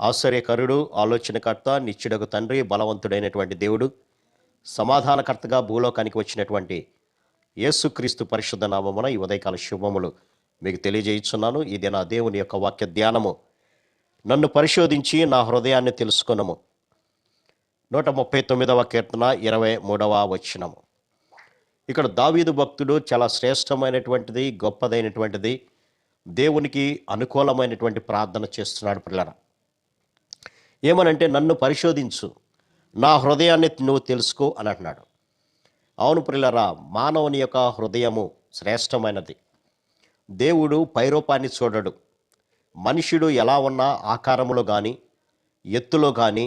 ఆశ్చర్యకరుడు, ఆలోచనకర్త, నిత్యుడగు తండ్రి, బలవంతుడైనటువంటి దేవుడు, సమాధానకర్తగా భూలోకానికి వచ్చినటువంటి యేసుక్రీస్తు పరిశుద్ధ నామమున ఈ ఉదయకాల శుభములు మీకు తెలియజేయుచున్నాను. ఇది నా దేవుని యొక్క వాక్య ధ్యానము. నన్ను పరిశోధించి నా హృదయాన్ని తెలుసుకొనుము. 139వ కీర్తన 23వ వచనము. ఇక్కడ దావీదు భక్తుడు చాలా శ్రేష్టమైనటువంటిది, గొప్పదైనటువంటిది, దేవునికి అనుకూలమైనటువంటి ప్రార్థన చేస్తున్నాడు. పిల్లరా, ఏమనంటే నన్ను పరిశోధించు, నా హృదయాన్ని నువ్వు తెలుసుకో అని అంటున్నాడు. అవును ప్రియులరా, మానవుని యొక్క హృదయము శ్రేష్టమైనది. దేవుడు పైరూపాన్ని చూడడు. మనుష్యుడు ఎలా ఉన్నా ఆకారములో కానీ, ఎత్తులో కానీ,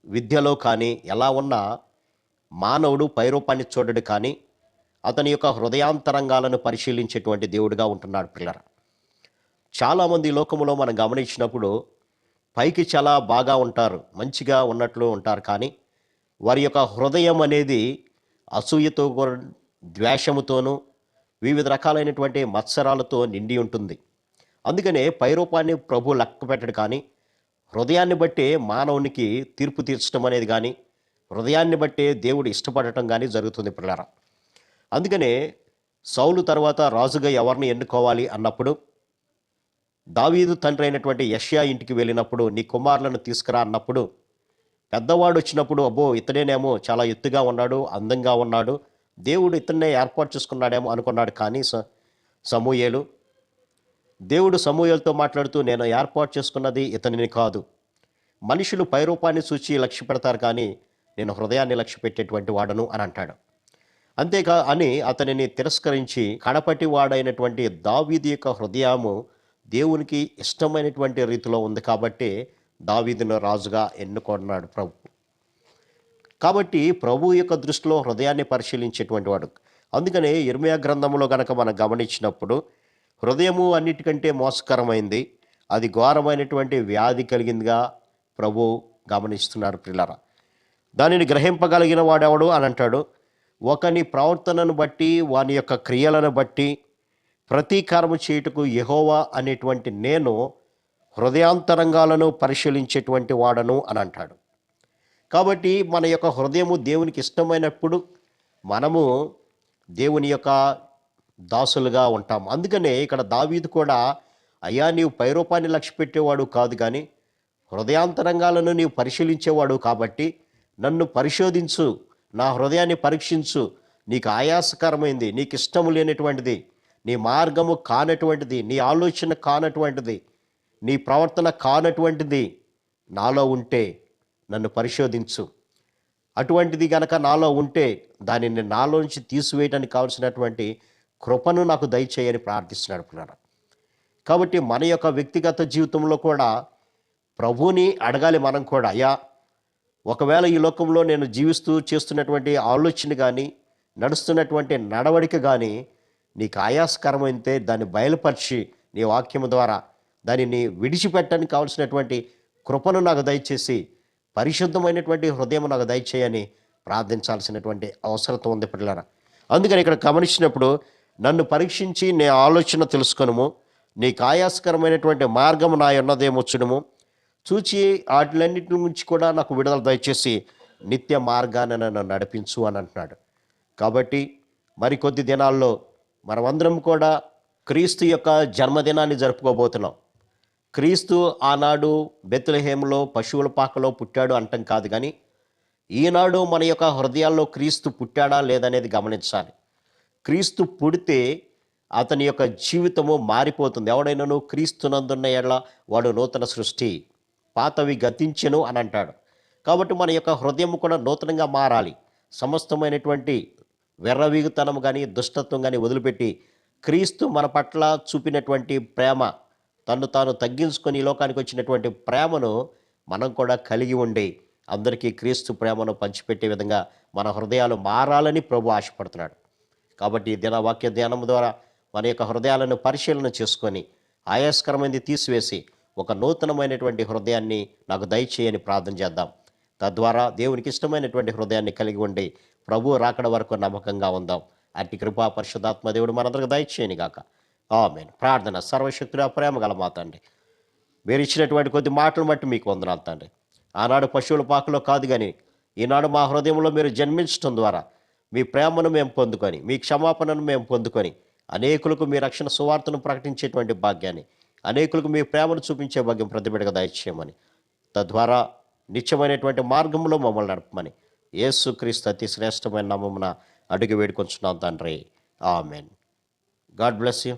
విద్యలో కానీ ఎలా ఉన్నా మానవుడు పైరూపాన్ని చూడడు, కానీ అతని యొక్క హృదయాంతరంగాలను పరిశీలించేటువంటి దేవుడిగా ఉంటున్నాడు. పిల్లరా, చాలామంది లోకములో మనం గమనించినప్పుడు పైకి చాలా బాగా ఉంటారు, మంచిగా ఉన్నట్లు ఉంటారు, కానీ వారి యొక్క హృదయం అనేది అసూయతో, ద్వేషముతోనూ, వివిధ రకాలైనటువంటి మత్సరాలతో నిండి ఉంటుంది. అందుకనే పైరూపాన్ని ప్రభు లెక్క పెట్టడు, కానీ హృదయాన్ని బట్టే మానవునికి తీర్పు తీర్చడం అనేది కానీ, హృదయాన్ని బట్టే దేవుడు ఇష్టపడటం కానీ జరుగుతుంది. పిల్లరా, అందుకనే సౌలు తర్వాత రాజుగా ఎవరిని ఎన్నుకోవాలి అన్నప్పుడు దావీదు తండ్రి అయినటువంటి యెషయా ఇంటికి వెళ్ళినప్పుడు నీ కుమారులను తీసుకురా అన్నప్పుడు, పెద్దవాడు వచ్చినప్పుడు అబ్బో ఇతడేనేమో చాలా ఎత్తుగా ఉన్నాడు, అందంగా ఉన్నాడు, దేవుడు ఇతన్నే ఏర్పాటు చేసుకున్నాడేమో అనుకున్నాడు. కానీ సమూయేలు, దేవుడు సమూయేలుతో మాట్లాడుతూ నేను ఏర్పాటు చేసుకున్నది ఇతనిని కాదు. మనుషులు పైరూపాన్ని చూచి లక్ష్య పెడతారు, కానీ నేను హృదయాన్ని లక్ష్య పెట్టేటువంటి వాడను అని అంటాడు. అంతేకా అని అతనిని తిరస్కరించి కడపటి వాడైనటువంటి దావీదు యొక్క హృదయము దేవునికి ఇష్టమైనటువంటి రీతిలో ఉంది కాబట్టి దావీదును రాజుగా ఎన్నుకున్నాడు ప్రభు. కాబట్టి ప్రభు యొక్క దృష్టిలో హృదయాన్ని పరిశీలించేటువంటి వాడు. అందుకనే ఇర్మీయా గ్రంథంలో గనక మనం గమనించినప్పుడు హృదయము అన్నిటికంటే మోసకరమైంది, అది ఘోరమైనటువంటి వ్యాధి కలిగిందిగా ప్రభు గమనిస్తున్నాడు. పిల్లరా, దానిని గ్రహింపగలిగిన వాడెవడు అని అంటాడు. ఒకని ప్రవర్తనను బట్టి, వాని యొక్క క్రియలను బట్టి ప్రతీకారము చేయుటకు యెహోవా అనేటువంటి నేను హృదయాంతరంగాలను పరిశీలించేటువంటి వాడను అని అంటాడు. కాబట్టి మన యొక్క హృదయము దేవునికి ఇష్టమైనప్పుడు మనము దేవుని యొక్క దాసులుగా ఉంటాం. అందుకనే ఇక్కడ దావీదు కూడా, అయ్యా నీవు పైరూపాన్ని లక్ష్య పెట్టేవాడు కాదు, కానీ హృదయాంతరంగాలను నీవు పరిశీలించేవాడు కాబట్టి నన్ను పరిశోధించు, నా హృదయాన్ని పరీక్షించు, నీకు ఆయాసకరమైంది, నీకు ఇష్టము లేనటువంటిది, నీ మార్గము కానటువంటిది, నీ ఆలోచన కానటువంటిది, నీ ప్రవర్తన కానటువంటిది నాలో ఉంటే నన్ను పరిశోధించు. అటువంటిది గనక నాలో ఉంటే దానిని నాలో నుంచి తీసివేయడానికి కావాల్సినటువంటి కృపను నాకు దయచేయని ప్రార్థిస్తున్నాడు. పిల్లరా, కాబట్టి మన యొక్క వ్యక్తిగత జీవితంలో కూడా ప్రభువుని అడగాలి. మనం కూడా, అయ్యా ఒకవేళ ఈ లోకంలో నేను జీవిస్తూ చేస్తున్నటువంటి ఆలోచన కానీ, నడుస్తున్నటువంటి నడవడిక కానీ నీకు ఆయాసకరమైతే దాన్ని బయలుపరిచి నీ వాక్యము ద్వారా దానిని విడిచిపెట్టడానికి కావాల్సినటువంటి కృపను నాకు దయచేసి పరిశుద్ధమైనటువంటి హృదయం నాకు దయచేయని ప్రార్థించాల్సినటువంటి అవసరం ఉంది. పిల్లరా, అందుకని ఇక్కడ గమనించినప్పుడు నన్ను పరీక్షించి నీ ఆలోచన తెలుసుకొనుము, నీకు ఆయాసకరమైనటువంటి మార్గము నా ఉన్నదేమొచ్చునుము, చూచి వాటిలన్నిటి నుంచి కూడా నాకు విడుదల దయచేసి నిత్య మార్గాన్ని నన్ను నడిపించు అని అంటున్నాడు. కాబట్టి మరికొద్ది దినాల్లో మనమందరం కూడా క్రీస్తు యొక్క జన్మదినాన్ని జరుపుకోబోతున్నాం. క్రీస్తు ఆనాడు బెత్లెహేములో పశువుల పాకలో పుట్టాడు అంటాం కాదు, కానీ ఈనాడు మన యొక్క హృదయాల్లో క్రీస్తు పుట్టాడా లేదనేది గమనించాలి. క్రీస్తు పుడితే అతని యొక్క జీవితము మారిపోతుంది. ఎవడైనాను క్రీస్తునందున్న ఎడల వాడు నూతన సృష్టి, పాతవి గతించెను అని అంటాడు. కాబట్టి మన యొక్క హృదయం కూడా నూతనంగా మారాలి. సమస్తమైనటువంటి వెర్రవీగుతనం కానీ, దుష్టత్వం కానీ వదిలిపెట్టి క్రీస్తు మన పట్ల చూపినటువంటి ప్రేమ, తను తాను తగ్గించుకొని ఈ లోకానికి వచ్చినటువంటి ప్రేమను మనం కూడా కలిగి ఉండి అందరికీ క్రీస్తు ప్రేమను పంచిపెట్టే విధంగా మన హృదయాలు మారాలని ప్రభు ఆశపడుతున్నాడు. కాబట్టి దినవాక్య ధ్యానం ద్వారా మన యొక్క హృదయాలను పరిశీలన చేసుకొని ఆయాస్కరమైనది తీసివేసి ఒక నూతనమైనటువంటి హృదయాన్ని నాకు దయచేయని ప్రార్థన చేద్దాం. తద్వారా దేవునికి ఇష్టమైనటువంటి హృదయాన్ని కలిగి ఉండి ప్రభు రాకడ వరకు నమ్మకంగా ఉందాం. అట్టి కృపా పరిశుద్ధాత్మ దేవుడు మనందరికి దయచేయని గాక. ఆమేన్. ప్రార్థన. సర్వశక్తుడా, ప్రేమ గల మా తండ్రి, మీరు ఇచ్చినటువంటి కొద్ది మాటలు బట్టి మీకు వందనాలు తండ్రి. ఆనాడు పశువుల పాకలో కాదు కానీ ఈనాడు మా హృదయంలో మీరు జన్మించడం ద్వారా మీ ప్రేమను మేము పొందుకొని, మీ క్షమాపణను మేము పొందుకొని, అనేకులకు మీ రక్షణ సువార్తను ప్రకటించేటువంటి భాగ్యాన్ని, అనేకులకు మీ ప్రేమను చూపించే భాగ్యం ప్రతి బిడ్డకు దయచేయమని, తద్వారా నిత్యమైనటువంటి మార్గంలో మమ్మల్ని నడపమని యేసుక్రీస్తు అతి శ్రేష్టమైన నామమున అడిగి వేడుకొంచున్నాం తండ్రి. ఆమెన్. God bless you.